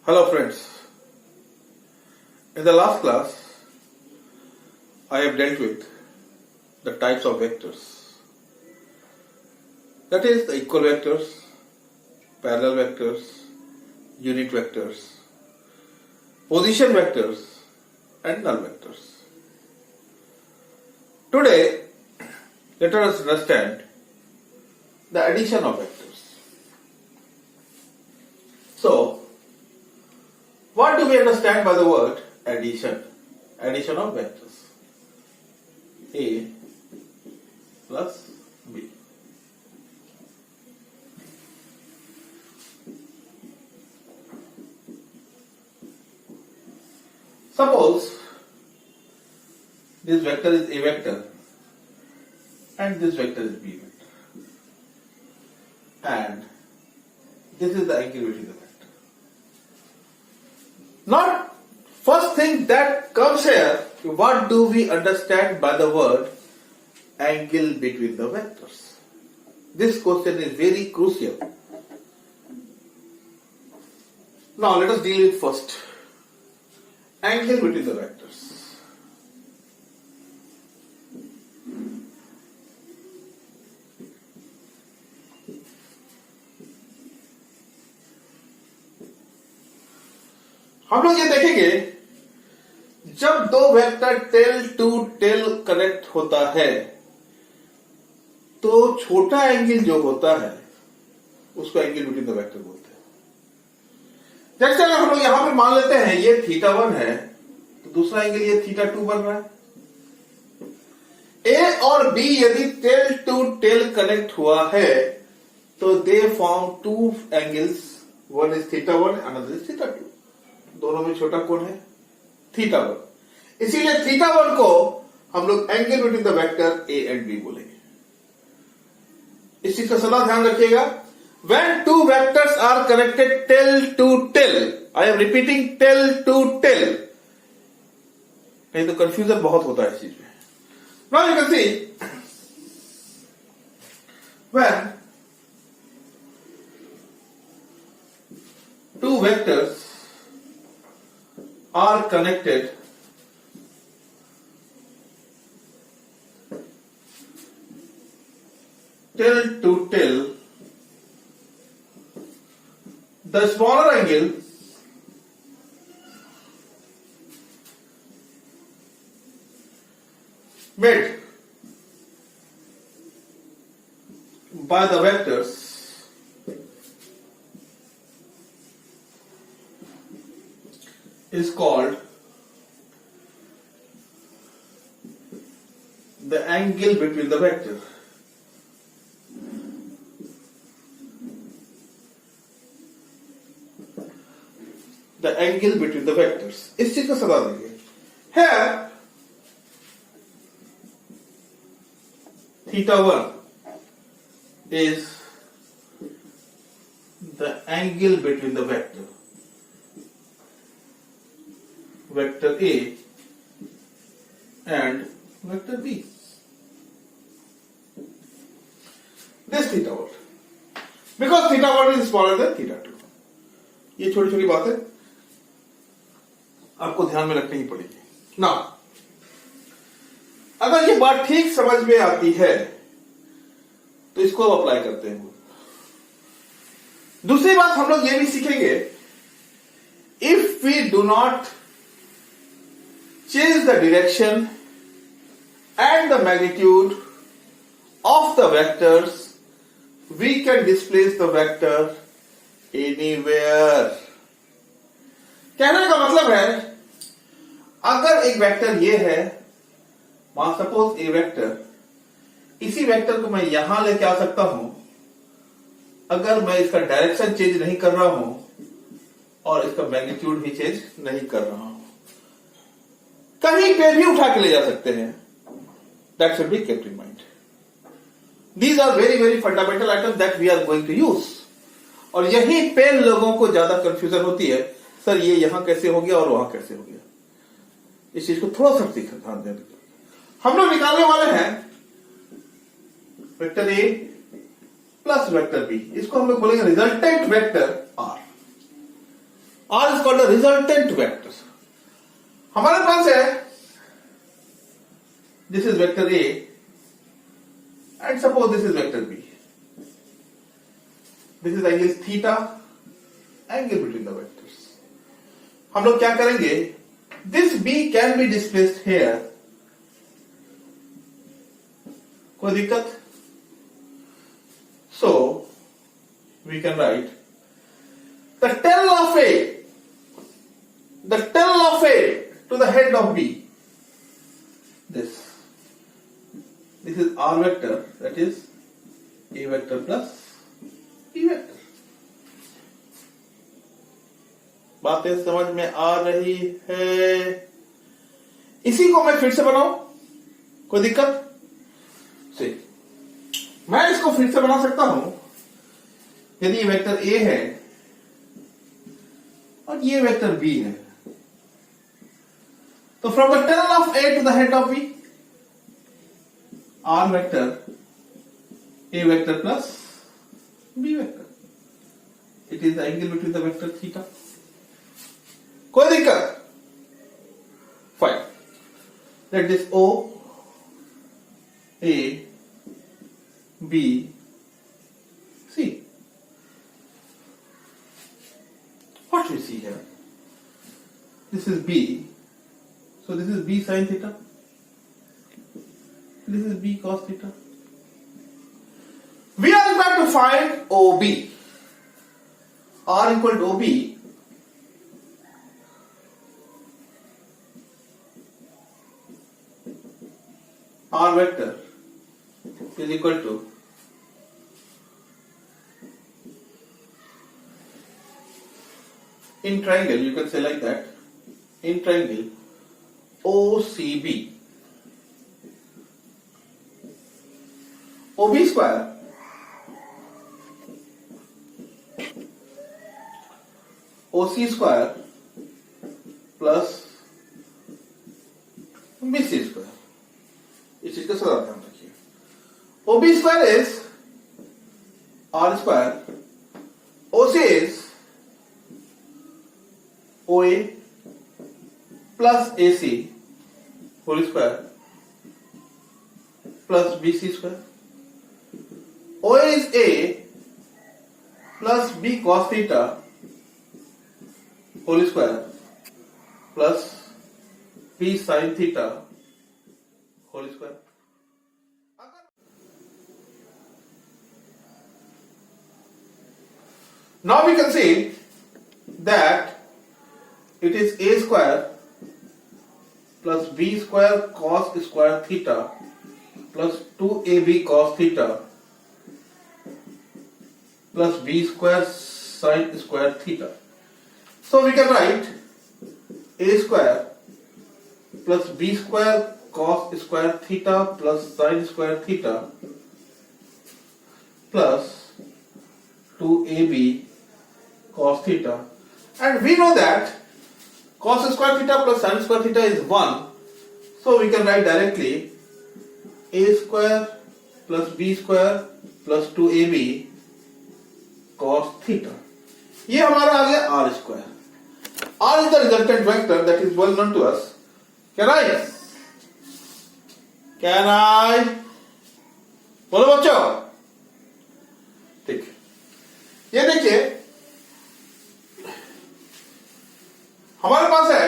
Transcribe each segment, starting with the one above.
Hello friends, in the last class I have dealt with the types of vectors, that is the equal vectors, parallel vectors, unit vectors, position vectors and null vectors. Today let us understand the addition of vectors. So, what do we understand by the word addition? Addition of vectors. A plus B. Suppose this vector is A vector and this vector is B vector. And this is the angle between the vector. Now, first thing that comes here, what do we understand by the word angle between the vectors? This question is very crucial. Now, let us deal with first angle between the vectors. हम लोग ये देखेंगे जब दो vector tail to tail connect होता है तो छोटा एंगल जो होता है उसको एंगल बिटवीन द वेक्टर बोलते हैं। जैसे अगर हम लोग यहां पे मान लेते हैं ये θ1 है तो दूसरा एंगल ये θ2 बन रहा है। ए और बी यदि टेल टू टेल कनेक्ट हुआ है तो they form two angles, one is θ1 another is θ2। दोनों में छोटा कौन है? θ1। इसीलिए θ1 को हम लोग angle between the vector A and B बोलेंगे। इस चीज का सदा ध्यान रखिएगा। When two vectors are connected tail to tail, I am repeating tail to tail, नहीं तो कंफ्यूजन बहुत होता है इस चीज में। Now you can see when two vectors are connected tail to tail, the smaller angle made by the vectors is called the angle between the vector. The angle between the vectors. इस चीज का सवाल देंगे। Here θ1 is the angle between the vector A and vector B. This θ1 because θ1 is smaller than θ2. ये छोटी छोटी बातें आपको ध्यान में रखनी ही पड़ेगी। ना अगर ये बात ठीक समझ में आती है तो इसको अब अप्लाई करते हैं। दूसरी बात हम लोग ये भी सीखेंगे, if we do not change the direction and the magnitude of the vectors, we can displace the vector anywhere. कहने का मतलब है अगर एक वेक्टर ये है, मान सपोज ए वेक्टर, इसी वेक्टर को मैं यहां लेके आ सकता हूं अगर मैं इसका डायरेक्शन चेंज नहीं कर रहा हूं और इसका मैग्नीट्यूड भी चेंज नहीं कर रहा हूं। कहीं पे भी उठा के ले जा सकते हैं। That should be kept in mind. These are very very fundamental items that we are going to use. और यही पे लोगों को ज्यादा कंफ्यूजन होती है, सर ये यहां कैसे हो गया और वहां कैसे हो गया। इस चीज को थोड़ा सा ध्यान देना। हम लोग निकालने वाले हैं vector A plus vector B, इसको हम लोग बोलेंगे resultant vector R. R is called a resultant vector. हमारे पास है, this is vector A and suppose this is vector B. This is angle theta, angle between the vectors. हम लोग क्या करेंगे, this B can be displaced here. कोई दिक्कत? So we can write the tail of A to the head of B. This is R vector, that is A vector plus B vector. बातें समझ में आ रही है? इसी को मैं फिर से बनाऊं, कोई दिक्कत? से मैं इसको फिर से बना सकता हूं। यदि ये वेक्टर A है और ये वेक्टर B है, तो from the tail of A to the head of B, R vector A vector plus B vector, it is the angle between the vector theta. कोई दिक्कत? Fine, let this O A B C. What we see here? This is B, so this is B sin theta. This is B cos theta. We are going to find OB. R equal to OB. R vector is equal to in triangle, you can say like that, in triangle OCB, OB square OC square plus BC square. इस चीज का सदा ध्यान रखिए। OB square is R square, OC is OA plus AC whole square plus BC square. OA is A plus B cos theta whole square plus B sin theta whole square. Now we can see that it is A square plus B square cos square theta plus 2AB cos theta plus B square sin square theta. So we can write A square plus B square cos square theta plus sin square theta plus 2AB cos theta, and we know that cos square theta plus sin square theta is 1, so we can write directly A square plus B square plus 2AB cos theta. ये हमारा आ गया R square. R is the resultant vector that is well known to us. Can I बोलो बच्चों, ठीक, ये देखिए हमारे पास है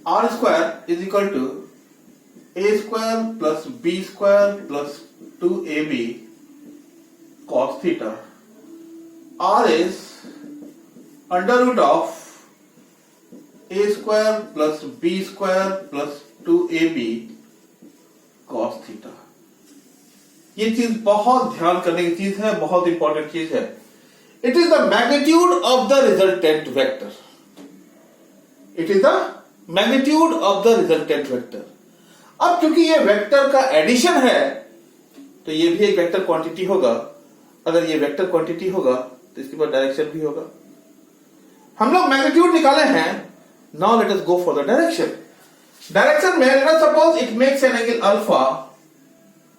R square is equal to A square plus B square plus 2AB cos theta. R is under root of A square plus B square plus 2AB cos theta. ये चीज बहुत ध्यान करने की चीज है, बहुत इंपॉर्टेंट चीज है. It is the magnitude of the resultant vector. It is the magnitude of the resultant vector. अब क्योंकि ये वेक्टर का एडिशन है तो ये भी एक वेक्टर क्वांटिटी होगा. अगर ये वेक्टर क्वांटिटी होगा तो इसके बाद डायरेक्शन भी होगा. हम लोग मैग्नीट्यूड निकाले हैं. Now let us go for the direction. Direction में let us suppose it makes an angle alpha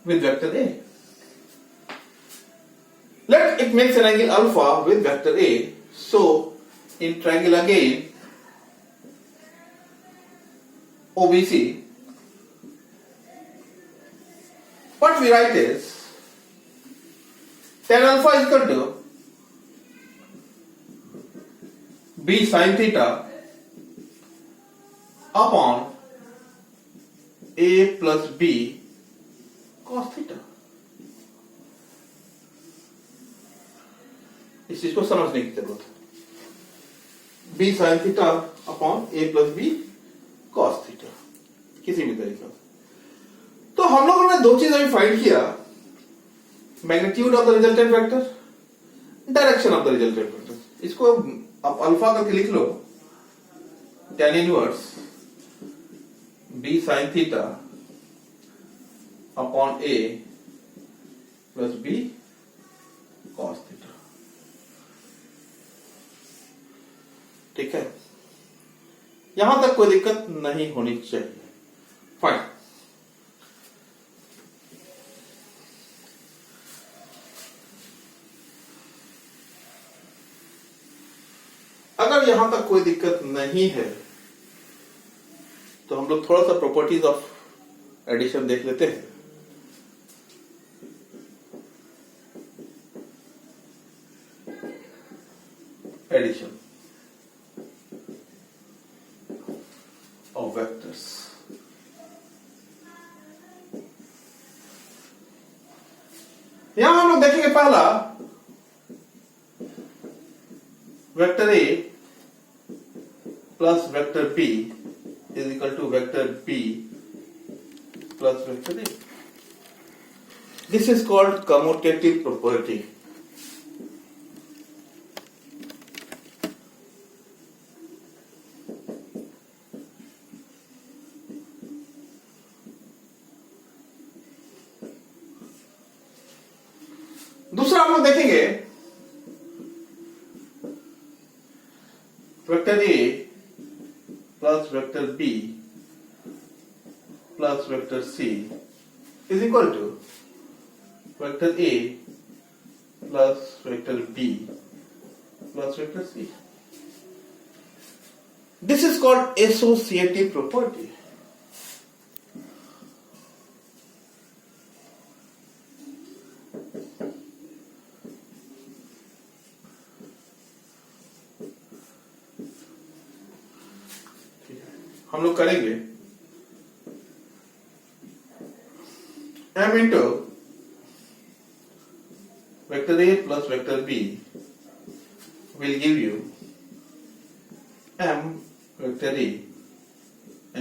with vector A. Let it makes an angle alpha with vector A. So in triangle again OBC, what we write is tan alpha is equal to b sin theta upon a plus b cos theta। इस चीज को समझने की जरूरत है। b sin theta upon a plus B cos theta, किसी भी तरीके से। तो हम लोगों ने दो चीज अभी फाइंड किया, magnitude of the resultant vector, direction of the resultant vector. इसको आप अल्फा करके लिख लो, tan inverse b sin theta upon a plus B cos theta. ठीक है, यहां तक कोई दिक्कत नहीं होनी चाहिए। फाइन। अगर यहां तक कोई दिक्कत नहीं है तो हम लोग थोड़ा सा प्रॉपर्टीज ऑफ एडिशन देख लेते हैं। Addition of vectors। यहां हम लोग देखेंगे पहला vector A plus vector B is equal to vector B plus vector A. This is called commutative property. दूसरा हम लोग देखेंगे vector A plus vector B plus vector C is equal to vector A plus vector B plus vector C. This is called associative property. हम लोग करेंगे m into vector A plus vector B will give you m vector a,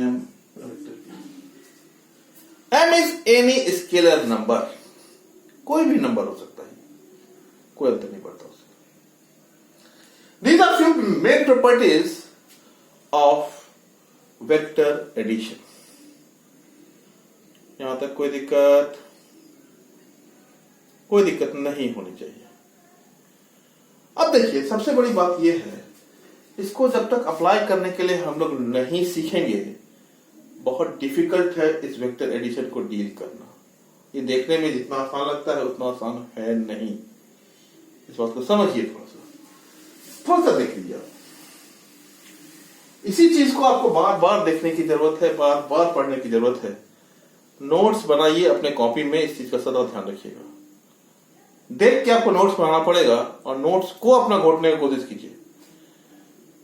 m vector b। m is any scalar number, कोई भी number हो सकता है, कोई अंतर नहीं पड़ता उससे। These are few main properties of vector addition. यहां तक कोई दिक्कत नहीं होनी चाहिए। अब देखिए, सबसे बड़ी बात यह है, इसको जब तक अप्लाई करने के लिए हम लोग नहीं सीखेंगे, बहुत डिफिकल्ट है इस वेक्टर एडिशन को डील करना। ये देखने में जितना आसान लगता है उतना आसान है नहीं। इस बात को समझिए, थोड़ा सा देख लीजिए। इसी चीज को आपको बार बार देखने की जरूरत है, बार बार पढ़ने की जरूरत है। नोट्स बनाइए अपने कॉपी में, इस चीज का सदा ध्यान रखिएगा। देख के आपको नोट्स बनाना पड़ेगा और नोट्स को अपना घोटने की कोशिश कीजिए।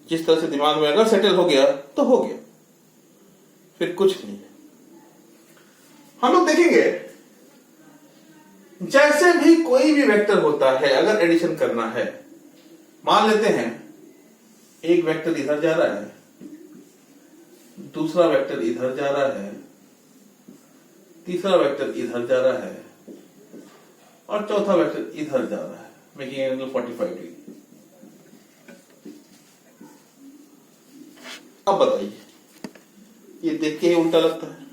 जिस तरह से दिमाग में अगर सेटल हो गया तो हो गया, फिर कुछ नहीं है। हम लोग देखेंगे, जैसे भी कोई भी वेक्टर होता है, अगर एडिशन करना है, मान लेते हैं एक वेक्टर इधर जा रहा है, दूसरा वेक्टर इधर जा रहा है, तीसरा वेक्टर इधर जा रहा है और चौथा वेक्टर इधर जा रहा है, मेकिंग एंगल 45 डिग्री। अब बताइए, ये देख के उल्टा लगता है।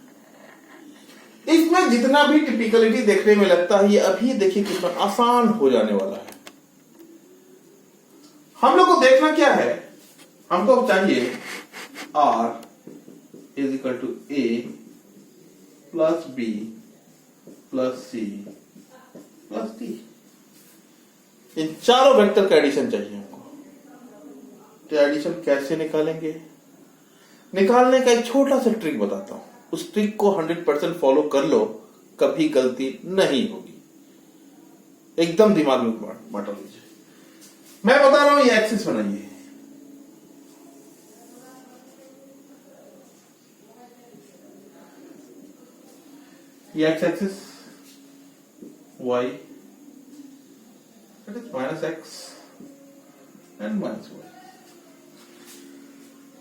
इसमें जितना भी टिपिकलिटी देखने में लगता है, ये अभी देखिए कितना आसान हो जाने वाला है। हम लोग को देखना क्या है, हमको चाहिए R is equal to A plus B plus C plus D। इन चारों वेक्टर का एडिशन चाहिए हमको। तो एडिशन कैसे निकालेंगे? निकालने का एक छोटा सा ट्रिक बताता हूं, उस ट्रिक को 100% फॉलो कर लो, कभी गलती नहीं होगी। एकदम दिमाग में बांट लीजिए। मैं बता रहा हूं, ये एक्सिस बनाइए। ये x axis y, that is minus x and minus y।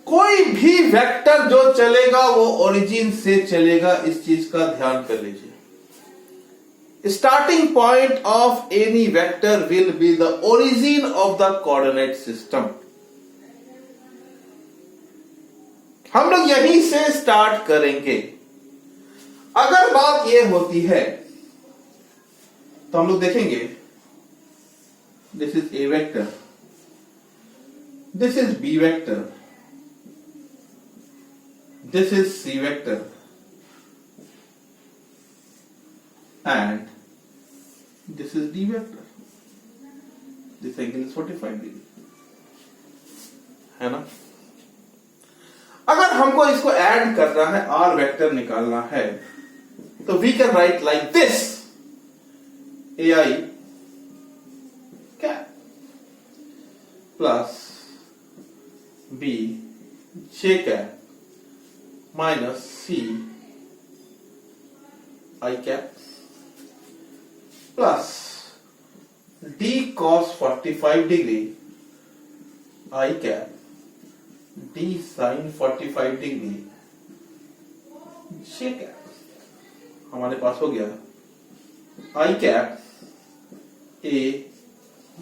कोई भी वेक्टर जो चलेगा वो ओरिजिन से चलेगा, इस चीज का ध्यान कर लीजिए। Starting point of any vector will be the origin of the coordinate system. हम लोग यहीं से स्टार्ट करेंगे। अगर बात यह होती है तो हम लोग देखेंगे, this is A vector, this is B vector, this is C vector and this is D vector. This angle is 45 degree, है ना? अगर हमको इसको ऐड करना है, R वेक्टर निकालना है, तो we can write like this: AI cap plus B J cap minus C I cap plus D cos 45 degree I cap D sin 45 degree J cap। हमारे पास हो गया I cap A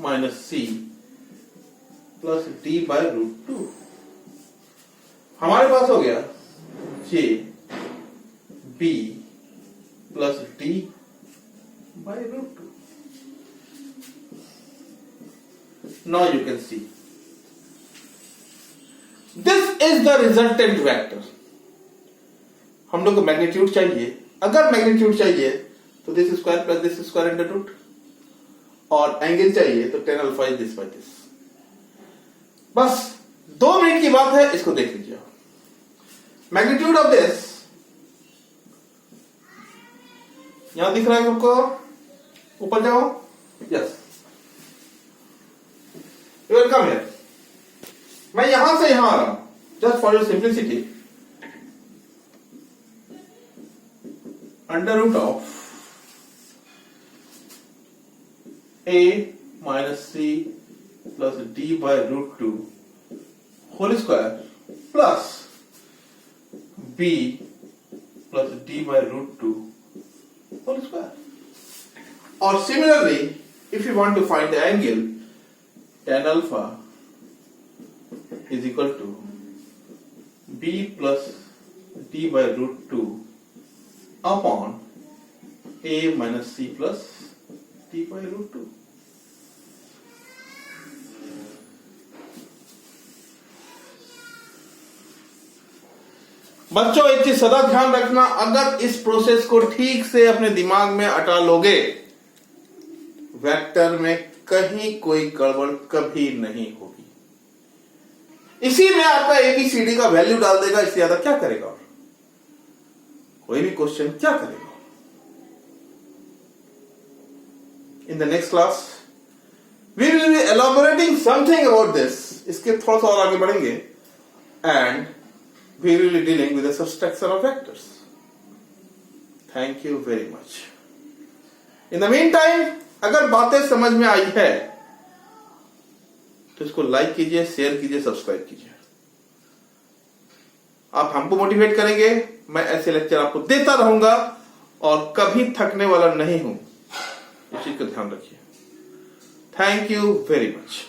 minus C plus D by root 2। हमारे पास हो गया J B plus D by root 2। Now you can see this is the resultant vector। हम लोग को magnitude चाहिए। अगर मैग्नीट्यूड चाहिए तो this square plus this square under root, और एंगल चाहिए तो tan alpha is this by this. बस 2 मिनट की बात है, इसको देख लीजिए। मैग्नीट्यूड ऑफ दिस यहां दिख रहा है सबको? ऊपर जाओ, yes, you will come here. मैं यहां से यहां आ रहा हूं, just for your simplicity. Under root of a minus c plus d by root 2 whole square plus b plus d by root 2 whole square। Or similarly, if you want to find the angle, tan alpha is equal to b plus d by root 2 upon a minus c plus d by root 2। बच्चों एक चीज सदा ध्यान रखना, अगर इस process को ठीक से अपने दिमाग में अटा लोगे, वेक्टर में कहीं कोई गड़बड़ कभी नहीं होगी। इसी में आपका ABCD का वैल्यू डाल देगा, इससे ज्यादा क्या करेगा? और कोई भी क्वेश्चन क्या करेगा? In the next class we will be elaborating something about this. इसके थोड़ा सा और आगे बढ़ेंगे and we will be dealing with the subtraction of vectors। Thank you very much। In the meantime, अगर बातें समझ में आई है तो इसको लाइक कीजिए, शेयर कीजिए, सब्सक्राइब कीजिए। आप हमको मोटिवेट करेंगे, मैं ऐसे लेक्चर आपको देता रहूंगा और कभी थकने वाला नहीं हूं। इस चीज का ध्यान रखिए। Thank you very much.